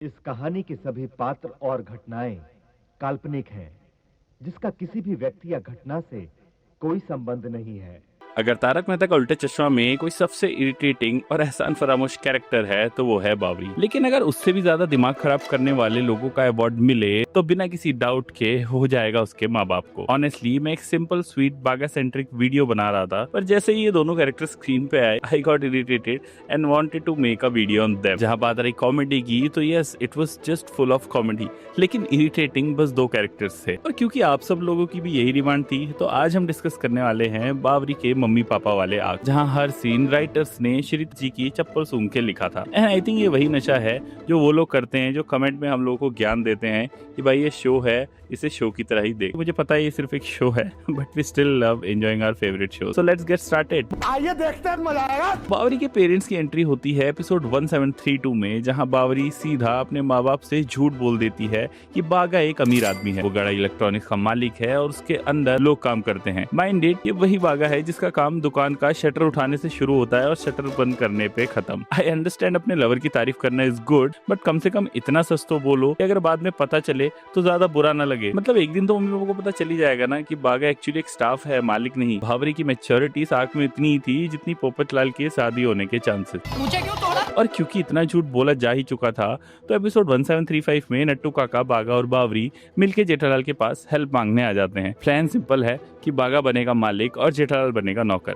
इस कहानी के सभी पात्र और घटनाएं काल्पनिक हैं, जिसका किसी भी व्यक्ति या घटना से कोई संबंध नहीं है। अगर तारक मेहता का उल्टा चश्मा में कोई सबसे इरिटेटिंग और एहसान फरामोश कैरेक्टर है तो वो है बावरी। लेकिन अगर उससे भी ज्यादा दिमाग खराब करने वाले लोगों का अवार्ड मिले तो बिना किसी डाउट के हो जाएगा उसके माँ बाप को। ऑनेस्टली मैं एक सिंपल स्वीट बागा सेंट्रिक वीडियो बना रहा था, पर जैसे ही ये दोनों कैरेक्टर स्क्रीन पे आए I got irritated and wanted to make a video on them. जहां बात रही कॉमेडी की तो yes, it was just full of comedy, लेकिन इरिटेटिंग बस दो कैरेक्टर्स थे। और क्योंकि आप सब लोगों की भी यही डिमांड थी तो आज हम डिस्कस करने वाले हैं बावरी के मम्मी पापा वाले आग, जहां हर सीन राइटर्स ने श्री जी की चप्पल सूंघ के लिखा था। एंड आई थिंक ये वही नशा है जो वो लोग करते हैं जो कमेंट में हम लोगों को ज्ञान देते हैं कि भाई ये शो है, इसे शो की तरह ही देख। मुझे पता है ये सिर्फ एक शो है but we still love enjoying our favourite show. So let's get started. आइए देखते हैं, मजा आएगा। बावरी के पेरेंट्स की एंट्री होती है एपिसोड 1732 में, जहां बावरी सीधा अपने माँ बाप से झूठ बोल देती है कि बागा एक अमीर आदमी है, वो गड़ा इलेक्ट्रॉनिक्स का मालिक है और उसके अंदर लोग काम करते हैं। माइंडेड, ये वही बागा है जिसका काम दुकान का शटर उठाने से शुरू होता है और शटर बंद करने पे खत्म। आई अंडरस्टैंड अपने लवर की तारीफ करना इज गुड, बट कम से कम इतना सच तो बोलो कि अगर बाद में पता चले तो ज्यादा बुरा ना लगे। मतलब एक दिन तो मम्मी पापा को पता चली जाएगा ना कि बागा एक्चुअली एक स्टाफ है, मालिक नहीं। बावरी की मैच्योरिटी साख में इतनी ही थी जितनी पोपटलाल के शादी होने के चांसेस। और क्योंकि इतना झूठ बोला जा ही चुका था तो एपिसोड 1735 में नट्टू काका, बागा और बावरी मिलके जेठालाल के पास हेल्प मांगने आ जाते हैं। प्लान सिंपल है कि बागा बनेगा मालिक और जेठालाल बनेगा नौकर।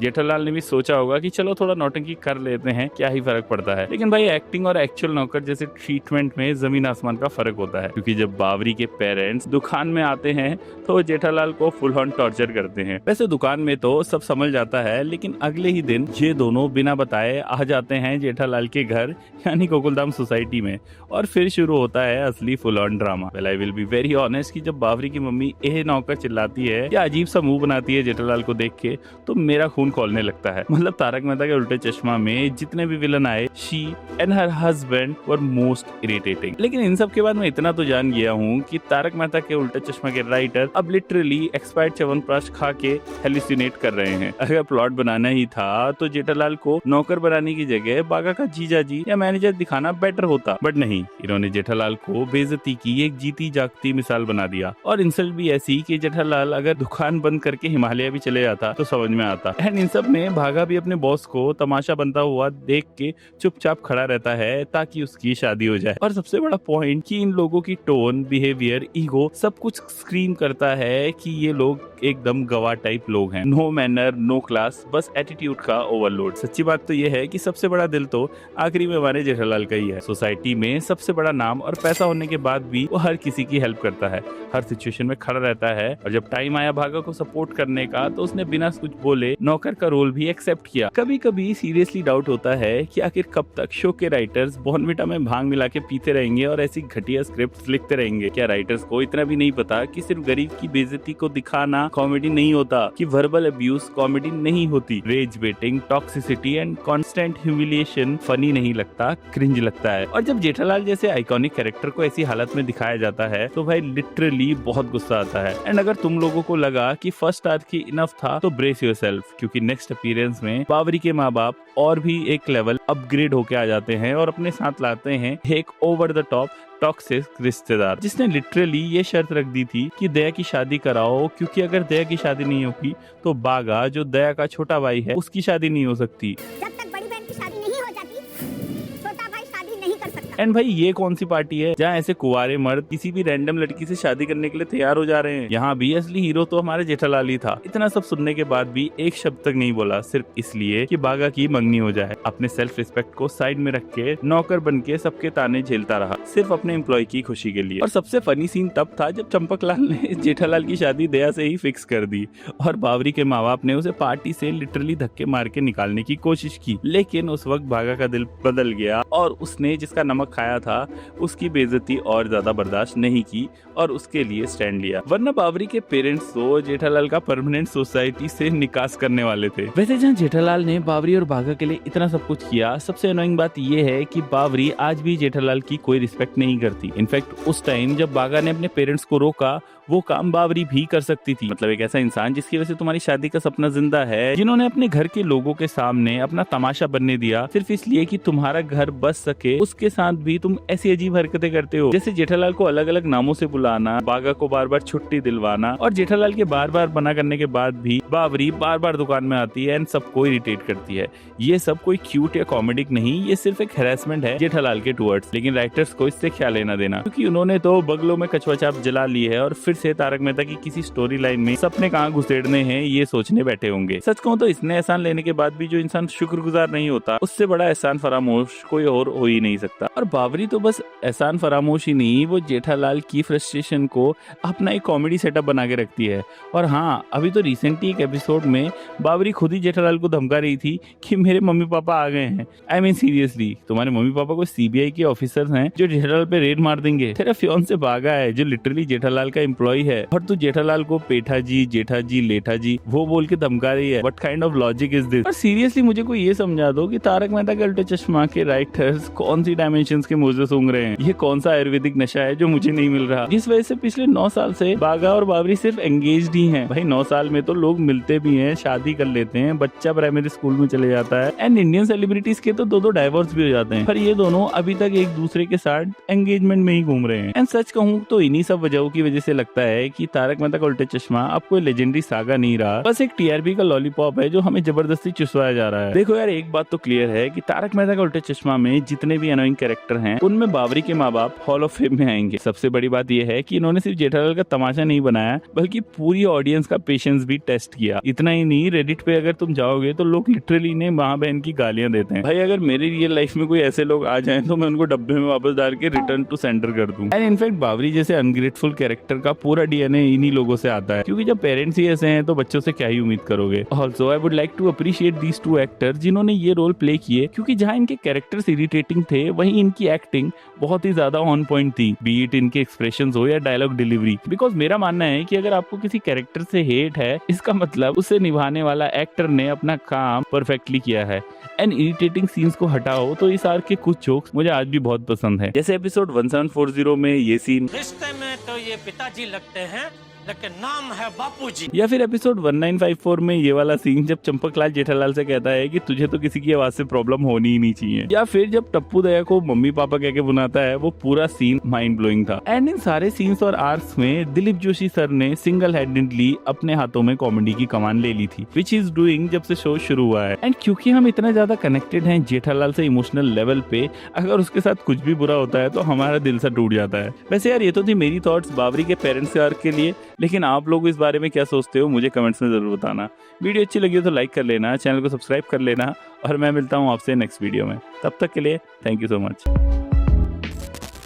जेठालाल ने भी सोचा होगा कि चलो थोड़ा नौटंकी कर लेते हैं, क्या ही फर्क पड़ता है। लेकिन भाई एक्टिंग और एक्चुअल नौकर जैसे ट्रीटमेंट में जमीन आसमान का फर्क होता है, क्योंकि जब बावरी के पेरेंट्स दुकान में आते हैं तो जेठालाल को फुल ऑन टॉर्चर करते हैं। वैसे दुकान में तो सब समझ जाता है, लेकिन अगले ही दिन ये दोनों बिना बताए आ जाते हैं जेठालाल के घर यानी गोकुलधाम सोसाइटी में, और फिर शुरू होता है असली full on drama. Well I will be very honest कि जब बावरी की मम्मी ए नौकर चिल्लाती है या अजीब सा मुंह बनाती है जेठालाल को देख के तो मेरा खून खोलने लगता है। मतलब तारक मेहता के उल्टे चश्मा में जितने भी विलन आए, she and her husband were most irritating. लेकिन इन सब के बाद मैं इतना तो जान गया हूँ कि तारक मेहता के उल्टे चश्मा के राइटर अब लिटरली एक्सपायर्ड च्यवनप्राश खा के हेलुसिनेट कर रहे हैं। अगर प्लॉट बनाना ही था तो जेठालाल को नौकर बनाने की जगह बागा का जीजा जी या मैनेजर दिखाना बेटर होता, बट नहीं, इन्होंने जेठालाल को बेइज्जती की एक जीती जागती मिसाल बना दिया। और इंसल्ट भी ऐसी कि जेठालाल अगर दुकान बंद करके हिमालय भी चले जाता तो समझ में आता। एंड इन सब में भागा भी अपने बॉस को तमाशा बनता हुआ देख के चुपचाप खड़ा रहता है ताकि उसकी शादी हो जाए। और सबसे बड़ा पॉइंट कि इन लोगों की टोन, बिहेवियर, ईगो सब कुछ स्क्रीम करता है कि ये लोग एकदम गवाह टाइप लोग हैं। नो मैनर, नो क्लास, बस एटीट्यूड का ओवरलोड। सच्ची बात तो ये है कि सबसे बड़ा दिल तो आखिरी में हमारे जेठालाल का ही है। सोसाइटी में सबसे बड़ा नाम और पैसा होने के बाद भी वो हर किसी की हेल्प करता है, हर सिचुएशन में खड़ा रहता है। और जब टाइम आया भागा को सपोर्ट करने का तो उसने बिना कुछ बोले नौकर का रोल भी एक्सेप्ट किया। कभी कभी सीरियसली डाउट होता है कि आखिर कब तक शो के राइटर्स बॉर्नविटा में भांग मिला के पीते रहेंगे और ऐसी घटिया स्क्रिप्ट लिखते रहेंगे। क्या राइटर्स को इतना भी नहीं पता कि सिर्फ गरीब की बेइज्जती को दिखाना कॉमेडी नहीं होता, कि वर्बल अब्यूज कॉमेडी नहीं होती, rage baiting, toxicity and constant humiliation funny नहीं लगता, क्रिंज लगता है। और जब जेठालाल जैसे आइकॉनिक कैरेक्टर को ऐसी हालत में दिखाया जाता है तो भाई लिटरली बहुत गुस्सा आता है। एंड अगर तुम लोगों को लगा कि फर्स्ट आर्क ही इनफ था तो ब्रेस योरसेल्फ, क्योंकि नेक्स्ट अपीयरेंस में बावरी के माँ बाप और भी एक लेवल अपग्रेड होके आ जाते हैं और अपने साथ लाते हैं एक ओवर द टॉप टॉक्सिक रिश्तेदार, जिसने लिटरली ये शर्त रख दी थी कि दया की शादी कराओ, क्योंकि अगर दया की शादी नहीं होगी तो बागा जो दया का छोटा भाई है उसकी शादी नहीं हो सकती। जब तक बड़ी बहन की शादी नहीं हो जाती, छोटा भाई शादी नहीं कर सकता। एंड भाई ये कौन सी पार्टी है जहाँ ऐसे कुंवारे मर्द किसी भी रैंडम लड़की से शादी करने के लिए तैयार हो जा रहे हैं। यहाँ भी असली हीरो तो हमारे जेठालाल ही था। इतना सब सुनने के बाद भी एक शब्द तक नहीं बोला, सिर्फ इसलिए कि बागा की मंगनी हो जाए। अपने सेल्फ रिस्पेक्ट को साइड में रख के नौकर बन के सबके ताने झेलता रहा, सिर्फ अपने एम्प्लॉय की खुशी के लिए। और सबसे फनी सीन तब था जब चंपकलाल ने जेठालाल की शादी दया से ही फिक्स कर दी और बावरी के माँ बाप ने उसे पार्टी से लिटरली धक्के मार के निकालने की कोशिश की। लेकिन उस वक्त बागा का दिल बदल गया और उसने जिसका नमक खाया था उसकी बेइज्जती और ज्यादा बर्दाश्त नहीं की और उसके लिए स्टैंड लिया। वरना बावरी के पेरेंट्स तो जेठालाल का परमानेंट सोसाइटी से निकास करने वाले थे। वैसे जहाँ जेठालाल ने बावरी और बागा के लिए इतना सब कुछ किया, सबसे अनोइंग बात ये है कि बावरी आज भी जेठालाल की कोई रिस्पेक्ट नहीं करती। इनफैक्ट उस टाइम जब बागा ने अपने पेरेंट्स को रोका वो काम बावरी भी कर सकती थी। मतलब एक ऐसा इंसान जिसकी वजह से तुम्हारी शादी का सपना जिंदा है, जिन्होंने अपने घर के लोगों के सामने अपना तमाशा बनने दिया सिर्फ इसलिए कि तुम्हारा घर बस सके, उसके साथ भी तुम ऐसी अजीब हरकतें करते हो, जैसे जेठालाल को अलग अलग नामों से बुलाना, बागा को बार बार छुट्टी दिलवाना, और जेठालाल के बार बार मना करने के बाद भी बावरी बार बार दुकान में आती है एंड सबको इरिटेट करती है। ये सब कोई क्यूट या कॉमेडिक नहीं, ये सिर्फ एक हैरेसमेंट है जेठालाल के टुवर्ड्स। लेकिन राइटर्स को इससे क्या लेना देना, क्योंकि उन्होंने तो बगलों में कछुआ छाप जला ली है और फिर से तारक मेहता की किसी स्टोरी लाइन में सपने कहाँ घुसेड़ने हैं ये सोचने बैठे होंगे। सच कहूं तो इसने एहसान लेने के बाद भी जो इंसान शुक्रगुजार नहीं होता, उससे बड़ा एहसान फरामोश कोई और हो ही नहीं सकता। और बावरी तो बस एहसान फरामोश ही नहीं, वो जेठालाल की फ्रस्ट्रेशन को अपना एक कॉमेडी सेटअप बना के रखती है। और हाँ, अभी तो रिसेंटली एक एपिसोड में बावरी खुद ही जेठालाल को धमका रही थी कि मेरे मम्मी पापा आ गए हैं। आई मीन सीरियसली, तुम्हारे मम्मी पापा कोई सीबीआई के ऑफिसर्स हैं जो जेठालाल पे रेड मार देंगे। तेरा फियोन से भागा है जो लिटरली जेठालाल का एम्प्लॉय है, और तू जेठालाल को पेठा जी, जेठा जी, लेठा जी वो बोल के धमका रही है। What kind of logic is this? और सीरियसली मुझे कोई ये समझा दो कि तारक मेहता के उल्टे चश्मा के राइटर्स कौन सी डायमेंशंस के मोजे सूंघ रहे हैं। ये कौन सा आयुर्वेदिक नशा है जो मुझे नहीं मिल रहा, जिस वजह से पिछले 9 साल से बागा और बावरी सिर्फ एंगेज्ड ही हैं। भाई 9 साल में तो लोग मिलते भी हैं, शादी कर लेते हैं, बच्चा प्राइमरी स्कूल में चले जाता है, एंड इंडियन सेलिब्रिटीज के तो 2-2 डाइवोर्स भी हो जाते हैं। पर ये दोनों अभी तक एक दूसरे के साथ एंगेजमेंट में ही घूम रहे हैं। एंड सच कहूँ तो इन्हीं सब वजहों की वजह से लगता है कि तारक मेहता का उल्टे चश्मा अब कोई लेजेंडरी सागा नहीं रहा, बस एक टीआरपी का लॉलीपॉप है जो हमें जबरदस्ती चुसवाया जा रहा है। देखो यार, एक बात तो क्लियर है कि तारक मेहता का उल्टे चश्मा में जितने भी अनोइंग कैरेक्टर हैं, उनमें बावरी के माँ बाप हॉल ऑफ फेम में आएंगे। सबसे बड़ी बात यह है कि इन्होंने सिर्फ जेठालाल का तमाशा नहीं बनाया, बल्कि पूरी ऑडियंस का पेशेंस भी टेस्ट किया। इतना ही नहीं, रेडिट पे अगर तुम जाओगे तो लोग लिटरली ने माँ बहन की गालियां देते हैं। भाई अगर मेरी रियल लाइफ में कोई ऐसे लोग आ जाएं तो मैं उनको डब्बे में वापस डाल के रिटर्न टू सेंटर कर दूं। एंड इनफैक्ट बावरी जैसे अनग्रेटफुल कैरेक्टर का पूरा डीएनए इन्हीं लोगों से आता है, क्योंकि जब पेरेंट्स ही ऐसे हैं तो बच्चों से क्या ही उम्मीद करोगे। Also I would like to appreciate these 2 actor जिन्होंने ये रोल प्ले किए, क्योंकि जहाँ इनके कैरेक्टर्स इरिटेटिंग थे वहीं इनकी एक्टिंग बहुत ही ज्यादा ऑन पॉइंट थी, बी इट इनके एक्सप्रेशंस हो या डायलॉग डिलीवरी। बिकॉज मेरा मानना है कि अगर आपको किसी कैरेक्टर से हेट है, इसका मतलब उसे निभाने वाला एक्टर ने अपना काम परफेक्टली किया है। एंड इरिटेटिंग सीन्स को हटाओ तो इस आर्क के कुछ जोक्स मुझे आज भी बहुत पसंद है, जैसे एपिसोड 1740 में ये सीन, रिश्ते में तो ये पिताजी लगते हैं लेकिन नाम है बापूजी। या फिर एपिसोड 1954 में ये वाला सीन जब चंपकलाल जेठालाल से कहता है कि तुझे तो किसी की आवाज से प्रॉब्लम होनी ही नहीं चाहिए। या फिर जब टप्पू दया को मम्मी पापा कह के बुलाता है, वो पूरा सीन माइंड ब्लोइंग था। एंड इन सारे सीन्स और आर्क्स में दिलीप जोशी सर ने सिंगल हैंडेडली अपने हाथों में कॉमेडी की कमान ले ली थी, विच इज डूइंग जब से शो शुरू हुआ है। एंड क्योंकि हम इतना ज्यादा कनेक्टेड हैं जेठालाल से इमोशनल लेवल पे, अगर उसके साथ कुछ भी बुरा होता है तो हमारा दिल सा टूट जाता है। वैसे यार, ये तो थी मेरी थॉट्स बावरी के पेरेंट्स के आर्क के लिए, लेकिन आप लोग इस बारे में क्या सोचते हो मुझे कमेंट्स में जरूर बताना। वीडियो अच्छी लगी हो तो लाइक कर लेना, चैनल को सब्सक्राइब कर लेना, और मैं मिलता हूँ आपसे नेक्स्ट वीडियो में। तब तक के लिए थैंक यू सो मच।